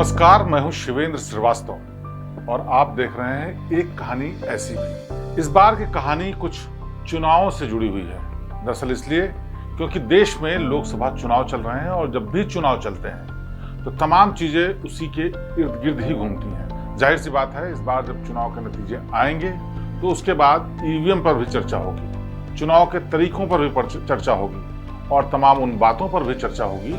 नमस्कार, मैं हूं शिवेंद्र श्रीवास्तव और आप देख रहे हैं एक कहानी ऐसी भी। इस बार की कहानी कुछ चुनावों से जुड़ी हुई है। दरअसल इसलिए क्योंकि देश में लोकसभा चुनाव चल रहे हैं और जब भी चुनाव चलते हैं तो तमाम चीजें उसी के इर्द गिर्द ही घूमती हैं। जाहिर सी बात है, इस बार जब चुनाव के नतीजे आएंगे तो उसके बाद ईवीएम पर भी चर्चा होगी, चुनाव के तरीकों पर भी चर्चा होगी और तमाम उन बातों पर भी चर्चा होगी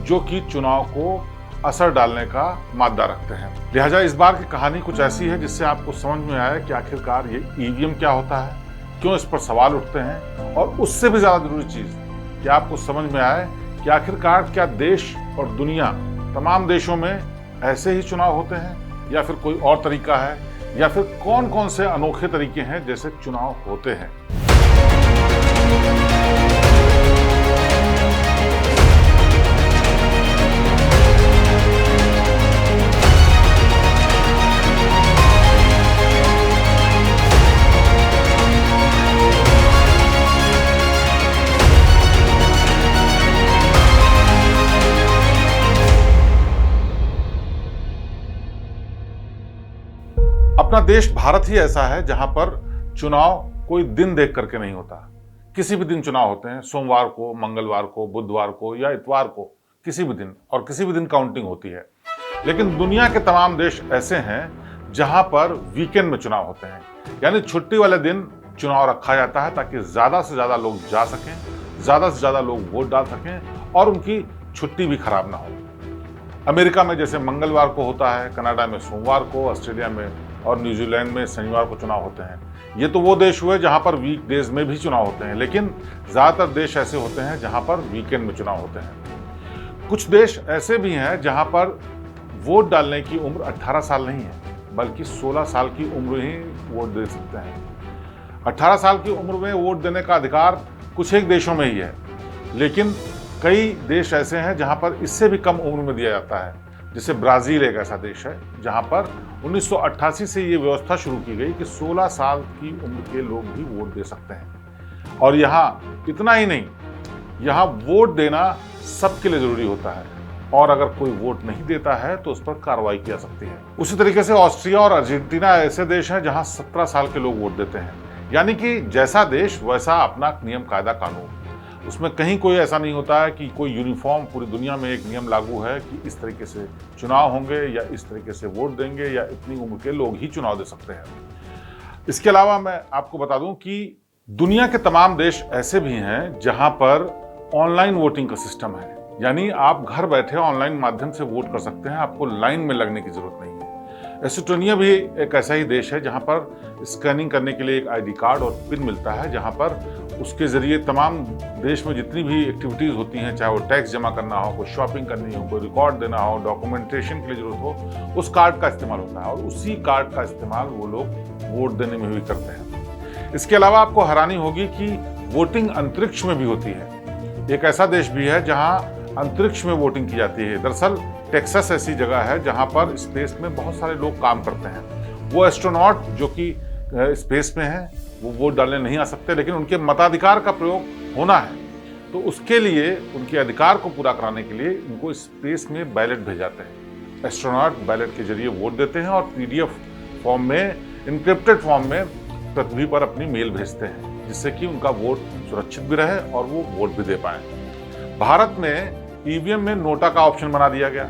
जो कि चुनाव को असर डालने का मादा रखते हैं। लिहाजा इस बार की कहानी कुछ ऐसी है जिससे आपको समझ में आया कि आखिरकार ये ईवीएम क्या होता है, क्यों इस पर सवाल उठते हैं, और उससे भी ज्यादा जरूरी चीज कि आपको समझ में आए कि आखिरकार क्या देश और दुनिया तमाम देशों में ऐसे ही चुनाव होते हैं या फिर कोई और तरीका है, या फिर कौन कौन से अनोखे तरीके हैं जैसे चुनाव होते हैं। अपना देश भारत ही ऐसा है जहां पर चुनाव कोई दिन देख करके नहीं होता। किसी भी दिन चुनाव होते हैं, सोमवार को, मंगलवार को, बुधवार को या इतवार को, किसी भी दिन, और किसी भी दिन काउंटिंग होती है। लेकिन दुनिया के तमाम देश ऐसे हैं जहां पर वीकेंड में चुनाव होते हैं, यानी छुट्टी वाले दिन चुनाव रखा जाता है ताकि ज्यादा से ज्यादा लोग जा सकें, ज्यादा से ज्यादा लोग वोट डाल सकें और उनकी छुट्टी भी खराब ना हो। अमेरिका में जैसे मंगलवार को होता है, कनाडा में सोमवार को, ऑस्ट्रेलिया में और न्यूजीलैंड में शनिवार को चुनाव होते हैं। ये तो वो देश हुए जहां पर वीकडेज में भी चुनाव होते हैं, लेकिन ज्यादातर देश ऐसे होते हैं जहां पर वीकेंड में चुनाव होते हैं। कुछ देश ऐसे भी हैं जहां पर वोट डालने की उम्र 18 साल नहीं है, बल्कि 16 साल की उम्र ही वोट दे सकते हैं। 18 साल की उम्र में वोट देने का अधिकार कुछ एक देशों में ही है, लेकिन कई देश ऐसे हैं जहां पर इससे भी कम उम्र में दिया जाता है। जैसे ब्राजील एक ऐसा देश है जहां पर 1988 से ये व्यवस्था शुरू की गई कि 16 साल की उम्र के लोग भी वोट दे सकते हैं। और यहाँ इतना ही नहीं, यहाँ वोट देना सबके लिए जरूरी होता है और अगर कोई वोट नहीं देता है तो उस पर कार्रवाई की जा सकती है। उसी तरीके से ऑस्ट्रिया और अर्जेंटीना ऐसे देश हैं जहां 17 साल के लोग वोट देते हैं। यानी कि जैसा देश वैसा अपना नियम कायदा कानून, उसमें कहीं कोई ऐसा नहीं होता है कि कोई यूनिफॉर्म पूरी दुनिया में एक नियम लागू है कि इस तरीके से चुनाव होंगे या इस तरीके से वोट देंगे या इतनी उम्र के लोग ही चुनाव दे सकते हैं। इसके अलावा मैं आपको बता दूं कि दुनिया के तमाम देश ऐसे भी हैं जहां पर ऑनलाइन वोटिंग का सिस्टम है, यानी आप घर बैठे ऑनलाइन माध्यम से वोट कर सकते हैं, आपको लाइन में लगने की जरूरत नहीं है। एस्टोनिया भी एक ऐसा ही देश है जहां पर स्कैनिंग करने के लिए एक आईडी कार्ड और पिन मिलता है, जहां पर उसके जरिए तमाम देश में जितनी भी एक्टिविटीज होती हैं, चाहे वो टैक्स जमा करना हो, कोई शॉपिंग करनी हो, कोई रिकॉर्ड देना हो, डॉक्यूमेंटेशन के लिए जरूरत हो, उस कार्ड का इस्तेमाल होता है और उसी कार्ड का इस्तेमाल वो लोग वोट देने में भी करते हैं। इसके अलावा आपको हैरानी होगी कि वोटिंग अंतरिक्ष में भी होती है। एक ऐसा देश भी है जहां अंतरिक्ष में वोटिंग की जाती है। दरअसल टेक्सास ऐसी जगह है जहां पर स्पेस में बहुत सारे लोग काम करते हैं। वो एस्ट्रोनॉट जो कि स्पेस में है वो वोट डालने नहीं आ सकते, लेकिन उनके मताधिकार का प्रयोग होना है, तो उसके लिए उनके अधिकार को पूरा कराने के लिए उनको स्पेस में बैलेट भेजाते हैं। एस्ट्रोनॉट बैलेट के जरिए वोट देते हैं और पीडीएफ फॉर्म में, इनक्रिप्टेड फॉर्म में पृथ्वी पर अपनी मेल भेजते हैं, जिससे कि उनका वोट सुरक्षित भी रहे और वो वोट भी दे पाए। भारत में ईवीएम में नोटा का ऑप्शन बना दिया गया।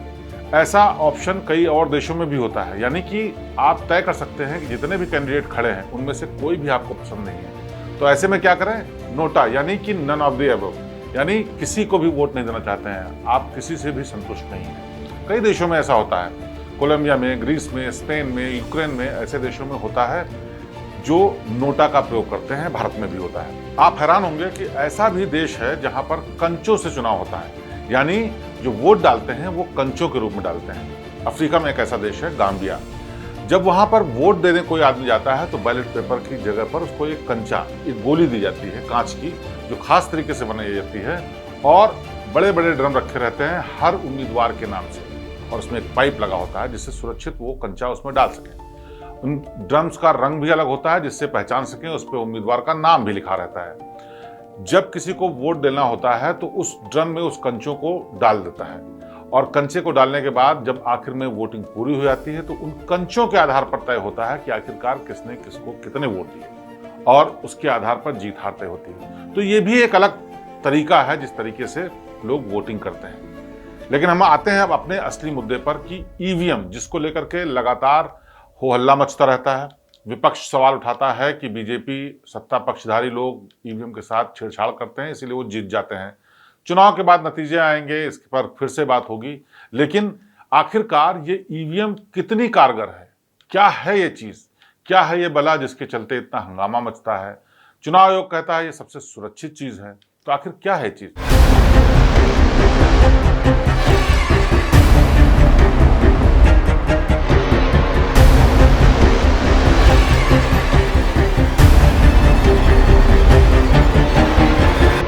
ऐसा ऑप्शन कई और देशों में भी होता है, यानी कि आप तय कर सकते हैं कि जितने भी कैंडिडेट खड़े हैं उनमें से कोई भी आपको पसंद नहीं है, तो ऐसे में क्या करें, नोटा, यानी कि नन ऑफ द अबव, यानी किसी को भी वोट नहीं देना चाहते हैं, आप किसी से भी संतुष्ट नहीं हैं। कई देशों में ऐसा होता है, कोलंबिया में, ग्रीस में, स्पेन में, यूक्रेन में, ऐसे देशों में होता है जो नोटा का प्रयोग करते हैं। भारत में भी होता है। आप हैरान होंगे कि ऐसा भी देश है जहां पर कंचों से चुनाव होता है, यानी जो वोट डालते हैं वो कंचों के रूप में डालते हैं। अफ्रीका में एक ऐसा देश है गाम्बिया। जब वहां पर वोट देने कोई आदमी जाता है तो बैलेट पेपर की जगह पर उसको एक कंचा, एक गोली दी जाती है कांच की, जो खास तरीके से बनाई जाती है और बड़े बड़े ड्रम रखे रहते हैं हर उम्मीदवार के नाम से, और उसमें एक पाइप लगा होता है जिससे सुरक्षित वो कंचा उसमें डाल सके। उन ड्रम्स का रंग भी अलग होता है जिससे पहचान सकें, उस पर उम्मीदवार का नाम भी लिखा रहता है। जब किसी को वोट देना होता है तो उस ड्रम में उस कंचों को डाल देता है और कंचे को डालने के बाद जब आखिर में वोटिंग पूरी हो जाती है तो उन कंचों के आधार पर तय होता है कि आखिरकार किसने किसको कितने वोट दिए और उसके आधार पर जीत हार तय होती है। तो ये भी एक अलग तरीका है जिस तरीके से लोग वोटिंग करते हैं। लेकिन हम आते हैं अब अपने असली मुद्दे पर कि ईवीएम, जिसको लेकर के लगातार हो हल्ला मचता रहता है। विपक्ष सवाल उठाता है कि बीजेपी सत्ता पक्षधारी लोग ईवीएम के साथ छेड़छाड़ करते हैं, इसीलिए वो जीत जाते हैं। चुनाव के बाद नतीजे आएंगे, इस पर फिर से बात होगी। लेकिन आखिरकार ये ईवीएम कितनी कारगर है? क्या है ये चीज? क्या है ये बला जिसके चलते इतना हंगामा मचता है? चुनाव आयोग कहता है ये सबसे सुरक्षित चीज है, तो आखिर क्या है चीज?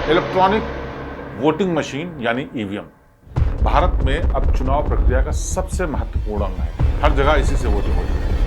इलेक्ट्रॉनिक वोटिंग मशीन यानी ईवीएम भारत में अब चुनाव प्रक्रिया का सबसे महत्वपूर्ण अंग है। हर जगह इसी से वोटिंग होती है।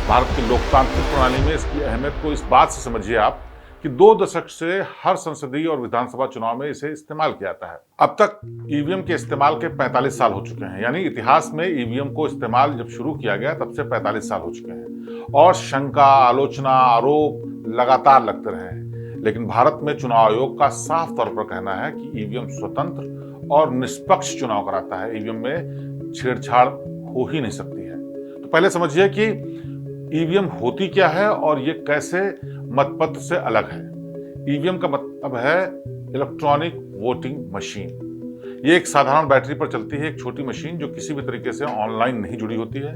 भारत की लोकतांत्रिक प्रणाली में इसकी अहमियत को इस बात से समझिए आप कि 2 दशक से हर संसदीय और विधानसभा चुनाव में इसे इस्तेमाल किया जाता है। अब तक ईवीएम के इस्तेमाल के 45 साल हो चुके हैं, यानी इतिहास में ईवीएम को इस्तेमाल जब शुरू किया गया तब से 45 साल हो चुके हैं और शंका, आलोचना, आरोप लगातार लगते रहे हैं। लेकिन भारत में चुनाव आयोग का साफ तौर पर कहना है कि ईवीएम स्वतंत्र और निष्पक्ष चुनाव कराता है, ईवीएम में छेड़छाड़ हो ही नहीं सकती है। तो पहले समझिए कि ईवीएम होती क्या है और ये कैसे मतपत्र से अलग है। ईवीएम का मतलब है इलेक्ट्रॉनिक वोटिंग मशीन। ये एक साधारण बैटरी पर चलती है, एक छोटी मशीन जो किसी भी तरीके से ऑनलाइन नहीं जुड़ी होती है,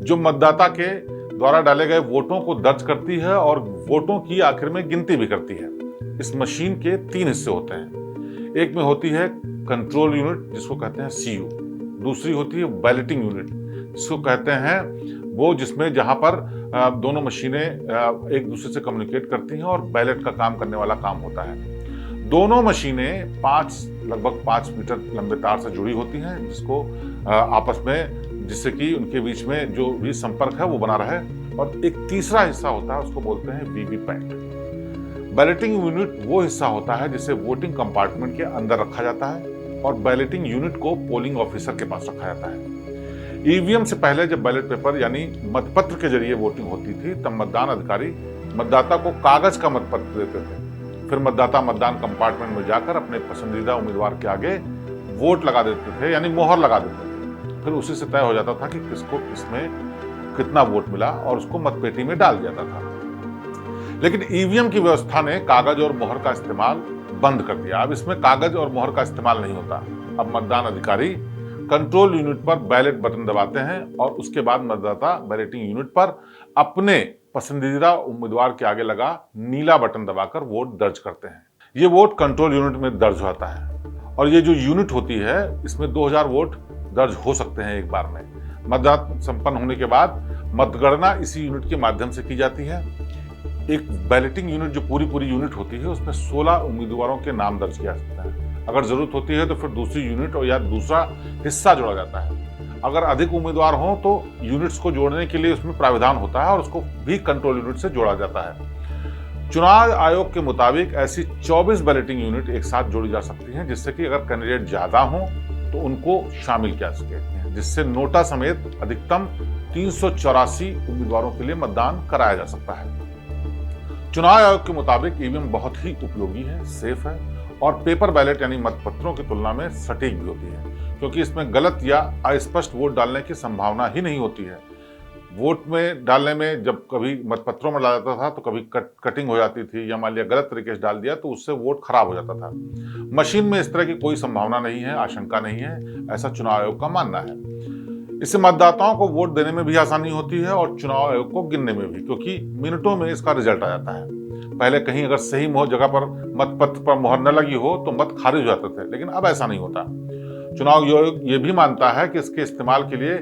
जो मतदाता के द्वारा डाले गए वोटों को दर्ज करती है और वोटों की आखिर में गिनती भी करती है। इस मशीन के 3 हिस्से होते हैं। एक में होती है कंट्रोल यूनिट जिसको कहते हैं सीयू, दूसरी होती है बैलेटिंग यूनिट जिसको कहते हैं वो जिसमें जहां पर दोनों मशीनें एक दूसरे से कम्युनिकेट करती हैं और बैलेट का काम करने वाला काम होता है। दोनों मशीनें लगभग 5 मीटर लंबे तार से जुड़ी होती हैं जिसको आपस में, जिससे कि उनके बीच में जो भी संपर्क है वो बना रहे। और एक तीसरा हिस्सा होता है, उसको बोलते हैं वीवीपैट। बैलेटिंग यूनिट वो हिस्सा होता है जिसे वोटिंग कंपार्टमेंट के अंदर रखा जाता है और बैलेटिंग यूनिट को पोलिंग ऑफिसर के पास रखा जाता है। ईवीएम से पहले जब बैलेट पेपर यानी मतपत्र के जरिए वोटिंग होती थी तब मतदान अधिकारी मतदाता को कागज का मतपत्र देते थे। फिर मतदाता मतदान कंपार्टमेंट में जाकर अपने पसंदीदा उम्मीदवार के आगे वोट लगा देते थे, यानी मोहर लगा देते थे। फिर उसी से तय हो जाता था कि किसको किसमें कितना वोट मिला और उसको मतपेटी में डाल दिया जाता था। लेकिन ईवीएम की व्यवस्था ने कागज और मोहर का इस्तेमाल बंद कर दिया। अब इसमें कागज और मोहर का इस्तेमाल नहीं होता। अब मतदान अधिकारी कंट्रोल यूनिट पर बैलेट बटन दबाते हैं और उसके बाद मतदाता बैलेटिंग यूनिट पर अपने पसंदीदा उम्मीदवार के आगे लगा नीला बटन दबाकर वोट दर्ज करते हैं। ये वोट कंट्रोल यूनिट में दर्ज होता है और ये जो यूनिट होती है इसमें 2000 वोट दर्ज हो सकते हैं एक बार में। मतदान संपन्न होने के बाद मतगणना इसी यूनिट के माध्यम से की जाती है। एक बैलेटिंग यूनिट जो पूरी यूनिट होती है उसमें 16 उम्मीदवारों के नाम दर्ज किया जाता है। अगर जरूरत होती है तो फिर दूसरी यूनिट और या दूसरा हिस्सा जोड़ा जाता है। अगर अधिक उम्मीदवार हों तो यूनिट्स को जोड़ने के लिए उसमें प्राविधान होता है और उसको भी कंट्रोल यूनिट से जोड़ा जाता है। चुनाव आयोग के मुताबिक ऐसी 24 बैलेटिंग यूनिट एक साथ जोड़ी जा सकती हैं, जिससे कि अगर कैंडिडेट ज्यादा हों तो उनको शामिल किया सके, जिससे नोटा समेत अधिकतम 384 उम्मीदवारों के लिए मतदान कराया जा सकता है। चुनाव आयोग के मुताबिक ईवीएम बहुत ही उपयोगी है, सेफ है और पेपर बैलेट यानी मतपत्रों की तुलना में सटीक भी होती है, क्योंकि इसमें गलत या अस्पष्ट वोट डालने की संभावना ही नहीं होती है। वोट में डालने में जब कभी मतपत्रों में डाला जाता था तो कभी कटिंग हो जाती थी या मान लिया गलत तरीके से डाल दिया तो उससे वोट खराब हो जाता था। मशीन में इस तरह की कोई संभावना नहीं है, आशंका नहीं है, ऐसा चुनाव आयोग का मानना है। इससे मतदाताओं को वोट देने में भी आसानी होती है और चुनाव आयोग को गिनने में भी, क्योंकि मिनटों में इसका रिजल्ट आ जाता है। पहले कहीं अगर सही जगह पर मतपत्र पर मोहर न लगी हो तो मत खारिज हो जाते थे, लेकिन अब ऐसा नहीं होता। चुनाव आयोग ये भी मानता है कि इसके इस्तेमाल के लिए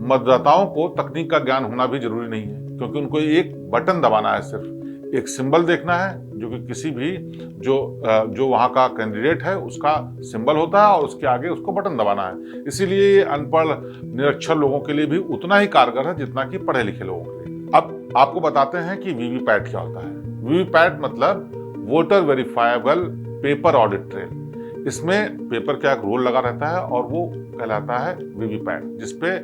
मतदाताओं को तकनीक का ज्ञान होना भी जरूरी नहीं है, क्योंकि उनको एक बटन दबाना है, सिर्फ एक सिंबल देखना है जो कि किसी भी जो वहां का कैंडिडेट है उसका सिंबल होता है और उसके आगे उसको बटन दबाना है। इसीलिए ये अनपढ़ निरक्षर लोगों के लिए भी उतना ही कारगर है जितना कि पढ़े लिखे लोगों के लिए। अब आपको बताते हैं कि वीवीपैट क्या होता है। वीवीपैट मतलब voter verifiable paper audit trail. इसमें पेपर का एक रोल लगा रहता है और वो कहलाता है वीवीपैट, जिसपे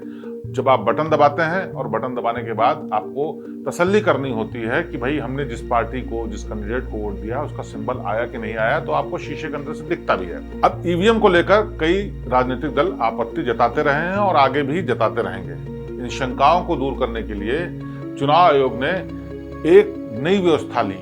जब आप बटन दबाते हैं और बटन दबाने के बाद आपको तसल्ली करनी होती है कि भाई हमने जिस पार्टी को, जिस कैंडिडेट को वोट दिया उसका सिंबल आया कि नहीं आया, तो आपको शीशे के अंदर से दिखता भी है। अब ईवीएम को लेकर कई राजनीतिक दल आपत्ति जताते रहे हैं और आगे भी जताते रहेंगे। इन शंकाओं को दूर करने के लिए चुनाव आयोग ने एक नई व्यवस्था ली,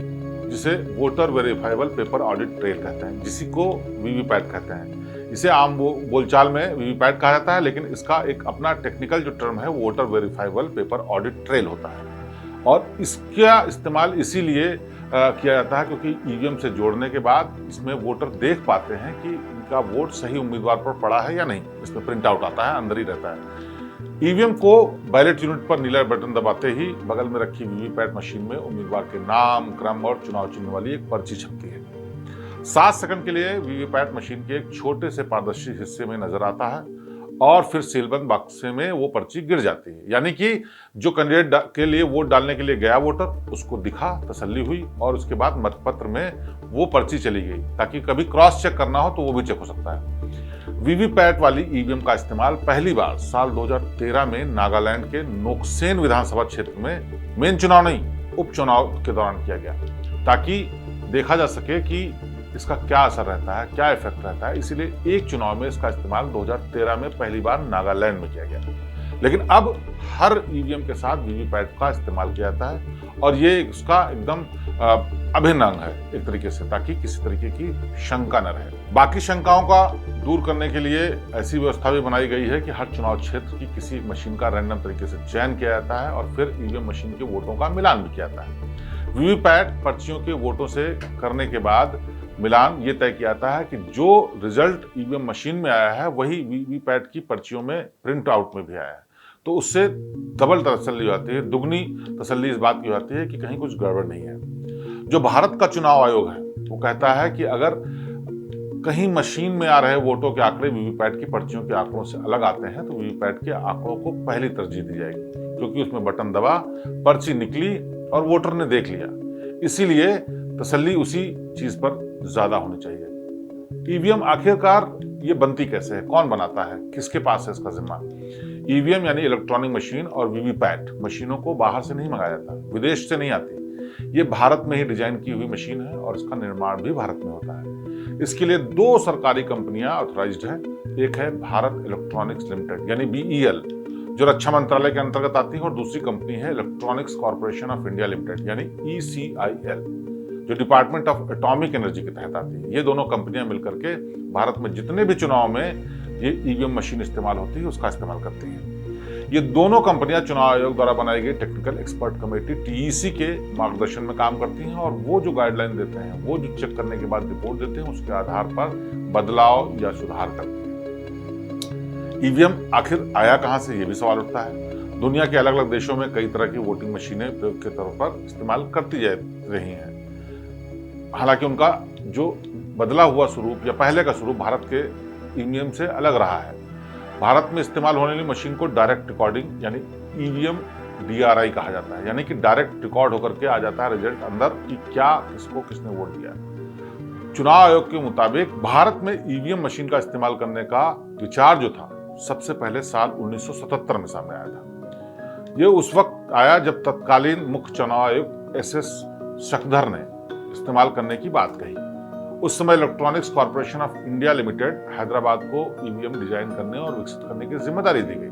जिसे voter verifiable paper audit trail कहते हैं, जिसी को वीवीपैट कहते हैं। इसे आम बोलचाल में वीवीपैट कहा जाता है, लेकिन इसका एक अपना टेक्निकल जो टर्म है voter verifiable paper audit trail होता है। और इसका इस्तेमाल इसीलिए किया जाता है क्योंकि ईवीएम से जोड़ने के बाद इसमें वोटर देख पाते हैं कि इनका वोट सही उम्मीदवार पर पड़ा है या नहीं। इसमें प्रिंट आउट आता है, अंदर ही रहता है। ईवीएम को बैलेट यूनिट पर नीला बटन दबाते ही बगल में रखी वीवीपैट मशीन में उम्मीदवार के नाम, क्रम और चुनाव चिन्ह वाली एक पर्ची छपती है। 7 सेकंड के लिए वीवीपैट मशीन के एक छोटे से पारदर्शी हिस्से में नजर आता है और फिर सीलबंद बक्से में वो पर्ची गिर जाती है। यानी कि जो कैंडिडेट के लिए वोट डालने के लिए गया वोटर, उसको दिखा, तसल्ली हुई और उसके बाद मतपत्र में वो पर्ची चली गई, ताकि कभी क्रॉस चेक करना हो तो वो भी चेक हो सकता है। वीवीपैट वाली ईवीएम का इस्तेमाल पहली बार साल 2013 में नागालैंड के नोक्सेन विधानसभा क्षेत्र में मेन चुनाव नहीं, उपचुनाव के दौरान किया गया, ताकि देखा जा सके कि इसका क्या असर रहता है, क्या इफेक्ट रहता है। इसीलिए एक चुनाव में इसका इस्तेमाल 2013 में पहली बार नागालैंड में किया गया। लेकिन अब हर ईवीएम के साथ वीवीपैट का इस्तेमाल किया जाता है और ये उसका एकदम अभिन्न अंग है एक तरीके से, ताकि किसी तरीके की शंका न रहे। बाकी शंकाओं का दूर करने के लिए ऐसी व्यवस्था भी बनाई गई है कि हर चुनाव क्षेत्र की किसी मशीन का रैंडम तरीके से चयन किया जाता है और फिर ईवीएम मशीन के वोटों का मिलान भी किया जाता है। वीवीपैट पर्चियों के वोटों से करने के बाद मिलान ये तय किया जाता है कि जो रिजल्ट ईवीएम मशीन में आया है वही वीवीपैट की पर्चियों में प्रिंट आउट में भी आया है। तो उससे डबल तसल्ली हो जाती है, दुगनी तसल्ली इस बात की होती है कि कहीं कुछ गड़बड़ नहीं है। जो भारत का चुनाव आयोग है वो कहता है कि अगर कहीं मशीन में आ रहे वोटों के आंकड़े वीवीपैट की पर्चियों के आंकड़ों से अलग आते हैं तो वीवीपैट के आंकड़ों को पहली तरजीह दी जाएगी, क्योंकि उसमें बटन दबा, पर्ची निकली और वोटर ने देख लिया। इसीलिए तसल्ली उसी चीज पर ज्यादा होनी चाहिए। ईवीएम आखिरकार ये बनती कैसे है, कौन बनाता है, किसके पास है इसका जिम्मा? ईवीएम यानी इलेक्ट्रॉनिक मशीन और वीवीपैट मशीनों को बाहर से नहीं मंगाया जाता, विदेश से नहीं आती। ये भारत में ही डिजाइन की हुई मशीन है और इसका निर्माण भी भारत में होता है। इसके लिए 2 सरकारी कंपनियां ऑथराइज्ड है। एक है भारत इलेक्ट्रॉनिक्स लिमिटेड यानी BEL, जो रक्षा मंत्रालय के अंतर्गत आती है, और दूसरी कंपनी है electronics corporation of India limited यानी ECIL, जो डिपार्टमेंट ऑफ एटॉमिक एनर्जी के तहत आती है। ये दोनों कंपनियां मिलकर के भारत में जितने भी चुनाव में ये ईवीएम मशीन इस्तेमाल होती है उसका इस्तेमाल करती हैं। ये दोनों कंपनियां चुनाव आयोग द्वारा बनाई गई टेक्निकल एक्सपर्ट कमेटी TEC के मार्गदर्शन में काम करती हैं और वो जो गाइडलाइन देते हैं, वो जो चेक करने के बाद रिपोर्ट देते हैं, उसके आधार पर बदलाव या सुधार करते हैं। ईवीएम आखिर आया कहां से, ये भी सवाल उठता है। दुनिया के अलग अलग देशों में कई तरह की वोटिंग मशीनें प्रयोग के तौर पर इस्तेमाल करती जा रही हैं। हालांकि उनका जो बदला हुआ स्वरूप या पहले का स्वरूप भारत के ईवीएम से अलग रहा है। भारत में इस्तेमाल होने वाली मशीन को डायरेक्ट रिकॉर्डिंग यानी ईवीएम DRI कहा जाता है, यानी कि डायरेक्ट रिकॉर्ड होकर के आ जाता है रिजल्ट अंदर कि क्या किसको किसने वोट दिया। चुनाव आयोग के मुताबिक भारत में ईवीएम मशीन का इस्तेमाल करने का विचार जो था सबसे पहले साल 1977 में सामने आया था। ये उस वक्त आया जब तत्कालीन मुख्य चुनाव आयुक्त SS शकधर ने इस्तेमाल करने की बात कही। उस समय electronics corporation of India limited Hyderabad को ईवीएम डिजाइन करने और विकसित करने की जिम्मेदारी दी गई।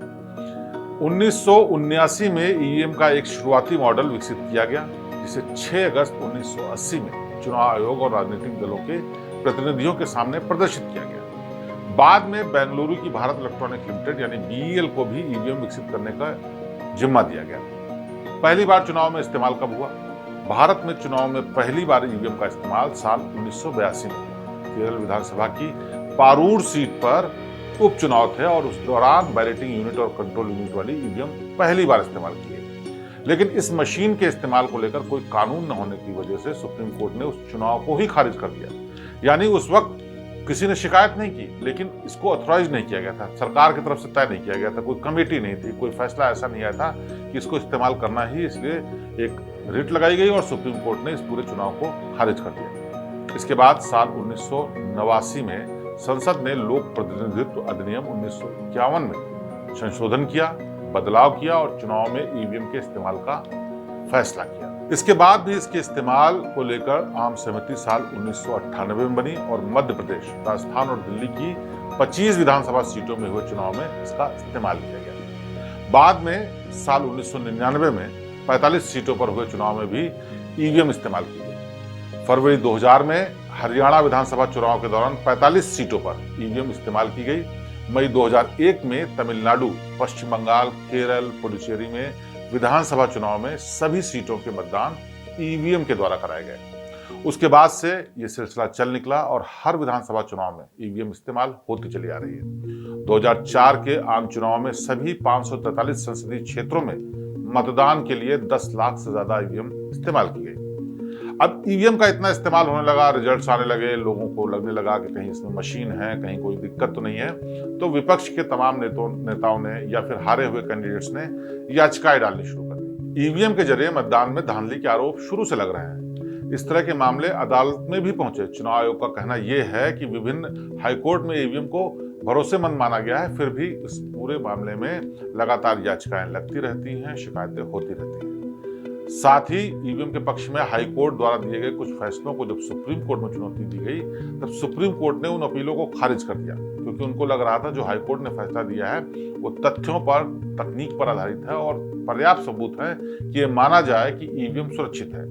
1979 में ईवीएम का एक शुरुआती मॉडल विकसित किया गया, जिसे 6 अगस्त 1980 में चुनाव आयोग और राजनीतिक दलों के प्रतिनिधियों के सामने प्रदर्शित किया गया। बाद में बेंगलुरु की भारत इलेक्ट्रॉनिक लिमिटेड यानी BEL को भी ईवीएम विकसित करने का जिम्मा दिया गया। पहली बार चुनाव में इस्तेमाल कब हुआ? भारत में चुनाव में पहली बार ईवीएम का इस्तेमाल साल 1982 में केरल विधानसभा की पारूर सीट पर उपचुनाव थे और उस दौरान बैलेटिंग यूनिट और कंट्रोल यूनिट वाली ईवीएम पहली बार इस्तेमाल की गई। लेकिन इस मशीन के इस्तेमाल को लेकर कोई कानून न होने की वजह से सुप्रीम कोर्ट ने उस चुनाव को ही खारिज कर दिया। यानी उस वक्त किसी ने शिकायत नहीं की, लेकिन इसको ऑथराइज नहीं किया गया था, सरकार की तरफ से तय नहीं किया गया था, कोई कमेटी नहीं थी, कोई फैसला ऐसा नहीं आया था कि इसको इस्तेमाल करना ही, इसलिए एक रिट लगाई गई और सुप्रीम कोर्ट ने इस पूरे चुनाव को खारिज कर दिया। इसके बाद साल 1989 में संसद ने लोक प्रतिनिधित्व अधिनियम 1951 में संशोधन किया, बदलाव किया और चुनाव में ईवीएम के इस्तेमाल का फैसला किया। इसके बाद भी इसके इस्तेमाल को लेकर आम सहमति साल 1998 में बनी और मध्य प्रदेश, राजस्थान और दिल्ली की 25 विधानसभा सीटों में हुए चुनाव में इसका इस्तेमाल किया गया। बाद में साल 1999 में 45 सीटों पर हुए चुनाव में भी ईवीएम इस्तेमाल की गई। फरवरी 2000 में हरियाणा विधानसभा चुनाव के दौरान 45 सीटों पर ईवीएम इस्तेमाल की गई। मई 2001 में तमिलनाडु, पश्चिम बंगाल, केरल, पुडुचेरी में विधानसभा चुनाव में सभी सीटों के मतदान ईवीएम के द्वारा कराए गए। उसके बाद से ये सिलसिला चल निकला और हर विधानसभा चुनाव में ईवीएम इस्तेमाल होती चली आ रही है। 2004 के आम चुनाव में सभी 543 संसदीय क्षेत्रों में मतदान के लिए 10 लाख से ज्यादा ईवीएम इस्तेमाल की गई। अब ईवीएम का इतना इस्तेमाल होने लगा, रिजल्ट्स आने लगे, लोगों को लगने लगा कि कहीं इसमें मशीन है, कहीं कोई दिक्कत तो नहीं है, तो विपक्ष के तमाम नेताओं ने या फिर हारे हुए कैंडिडेट्स ने याचिकाएं डालनी शुरू कर दी। ईवीएम के जरिए मतदान में धांधली के आरोप शुरू से लग रहे हैं। इस तरह के मामले अदालत में भी पहुंचे। चुनाव आयोग का कहना यह है कि विभिन्न हाईकोर्ट में ईवीएम को भरोसेमंद माना गया है, फिर भी इस पूरे मामले में लगातार याचिकाएं लगती रहती हैं, शिकायतें होती रहती हैं। साथ ही ईवीएम के पक्ष में हाई कोर्ट द्वारा दिए गए कुछ फैसलों को जब सुप्रीम कोर्ट में चुनौती दी गई, तब सुप्रीम कोर्ट ने उन अपीलों को खारिज कर दिया, क्योंकि उनको लग रहा था जो हाई कोर्ट ने फैसला दिया है वो तथ्यों पर, तकनीक पर आधारित है और पर्याप्त सबूत है कि ये माना जाए कि ईवीएम सुरक्षित है।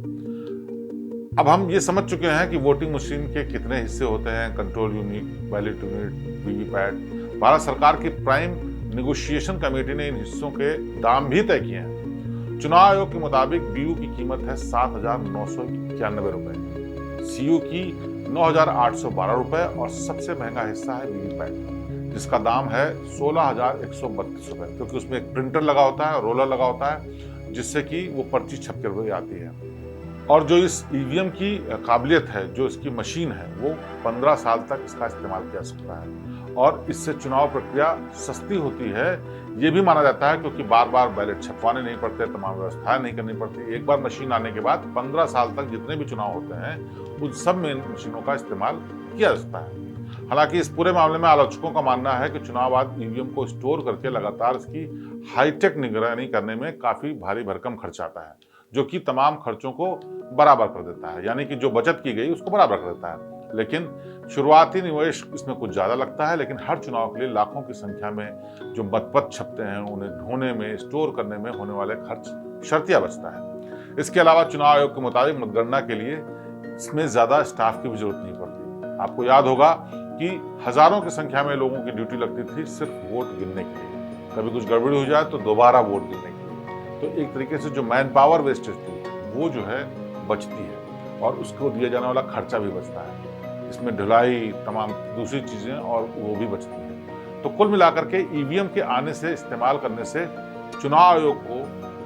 अब हम ये समझ चुके हैं कि वोटिंग मशीन के कितने हिस्से होते हैं, control unit, ballot unit, VVPAT. Bharat सरकार की प्राइम नेगोशिएशन कमेटी ने इन हिस्सों के दाम भी तय किए हैं। चुनाव आयोग के मुताबिक बीयू की कीमत है 7,991 रुपए, सीयू की 9,812 रुपए और सबसे महंगा हिस्सा है वीवीपैट, जिसका दाम है 16,132 रुपए, क्योंकि उसमें एक प्रिंटर लगा होता है, रोलर लगा होता है, जिससे कि वो पर्ची छप के हुए आती है। और जो इस ईवीएम की काबिलियत है, जो इसकी मशीन है, वो 15 साल तक इसका इस्तेमाल किया सकता है और इससे चुनाव प्रक्रिया सस्ती होती है, ये भी माना जाता है, क्योंकि बार बार बैलेट छपवाने नहीं पड़ते, तमाम व्यवस्थाएं नहीं करनी पड़ती। एक बार मशीन आने के बाद 15 साल तक जितने भी चुनाव होते हैं उन सब में इन मशीनों का इस्तेमाल किया जा सकता है। हालांकि इस पूरे मामले में आलोचकों का मानना है कि चुनाव बाद ईवीएम को स्टोर करके लगातार इसकी हाईटेक निगरानी करने में काफी भारी भरकम खर्च आता है, जो कि तमाम खर्चों को बराबर कर देता है, यानी कि जो बचत की गई उसको बराबर कर देता है। लेकिन शुरुआती निवेश इसमें कुछ ज्यादा लगता है, लेकिन हर चुनाव के लिए लाखों की संख्या में जो मतपत्र छपते हैं उन्हें ढोने में, स्टोर करने में होने वाले खर्च शर्तिया बचता है। इसके अलावा चुनाव आयोग के मुताबिक मतगणना के लिए इसमें ज्यादा स्टाफ की भी जरूरत नहीं पड़ती। आपको याद होगा कि हजारों की संख्या में लोगों की ड्यूटी लगती थी सिर्फ वोट गिनने के लिए। कभी कुछ गड़बड़ी हो जाए तो दोबारा वोट गिनने के लिए। तो एक तरीके से जो मैन पावर वेस्टेज थी वो जो है बचती है और उसको दिया जाने वाला खर्चा भी बचता है। इसमें ढुलाई, तमाम दूसरी चीजें और वो भी बचती हैं। तो कुल मिलाकर के ईवीएम के आने से, इस्तेमाल करने से चुनाव आयोग को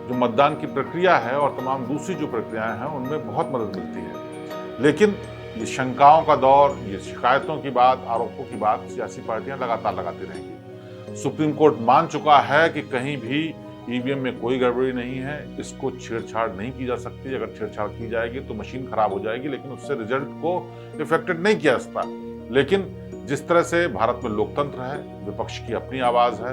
जो मतदान की प्रक्रिया है और तमाम दूसरी जो प्रक्रियाएं हैं उनमें बहुत मदद मिलती है। लेकिन ये शंकाओं का दौर, ये शिकायतों की बात, आरोपों की बात सियासी पार्टियां लगातार लगाती रहेंगी। सुप्रीम कोर्ट मान चुका है कि कहीं भी ईवीएम में कोई गड़बड़ी नहीं है, इसको छेड़छाड़ नहीं की जा सकती। अगर छेड़छाड़ की जाएगी तो मशीन खराब हो जाएगी, लेकिन उससे रिजल्ट को इफेक्टेड नहीं किया जा सकता। लेकिन जिस तरह से भारत में लोकतंत्र है, विपक्ष की अपनी आवाज है,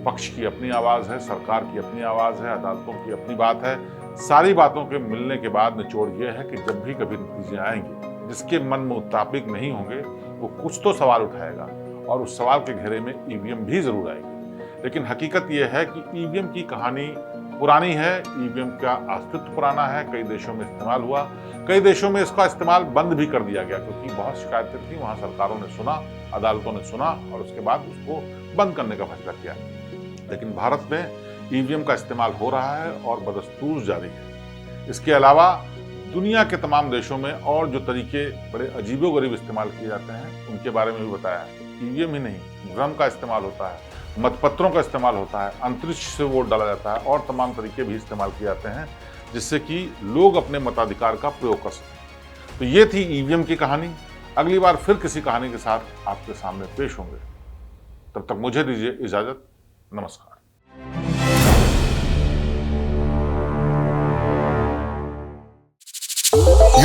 पक्ष की अपनी आवाज है, सरकार की अपनी आवाज है, अदालतों की अपनी बात है, सारी बातों के मिलने के बाद निचोड़ यह है कि जब भी कभी नतीजे आएंगे जिसके मन मुताबिक नहीं होंगे, वो कुछ तो सवाल उठाएगा और उस सवाल के घेरे में ईवीएम भी जरूर आएगी। लेकिन हकीकत यह है कि ईवीएम की कहानी पुरानी है, ईवीएम का अस्तित्व पुराना है, कई देशों में इस्तेमाल हुआ, कई देशों में इसका इस्तेमाल बंद भी कर दिया गया, क्योंकि बहुत शिकायतें थी, वहां सरकारों ने सुना, अदालतों ने सुना और उसके बाद उसको बंद करने का फैसला किया। लेकिन भारत में ईवीएम का इस्तेमाल हो रहा है और बदस्तूर जारी है। इसके अलावा दुनिया के तमाम देशों में और जो तरीके बड़े अजीबोगरीब इस्तेमाल किए जाते हैं उनके बारे में भी बताया है। ईवीएम ही नहीं, ड्रम का इस्तेमाल होता है, मतपत्रों का इस्तेमाल होता है, अंतरिक्ष से वोट डाला जाता है और तमाम तरीके भी इस्तेमाल किए जाते हैं जिससे कि लोग अपने मताधिकार का प्रयोग कर सकें। तो ये थी ईवीएम की कहानी। अगली बार फिर किसी कहानी के साथ आपके सामने पेश होंगे। तब तक मुझे दीजिए इजाजत। नमस्कार।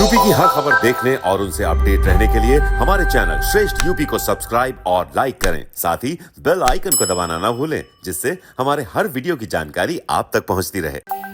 यूपी की हर खबर देखने और उनसे अपडेट रहने के लिए हमारे चैनल श्रेष्ठ यूपी को सब्सक्राइब और लाइक करें। साथ ही बेल आइकन को दबाना ना भूलें, जिससे हमारे हर वीडियो की जानकारी आप तक पहुंचती रहे।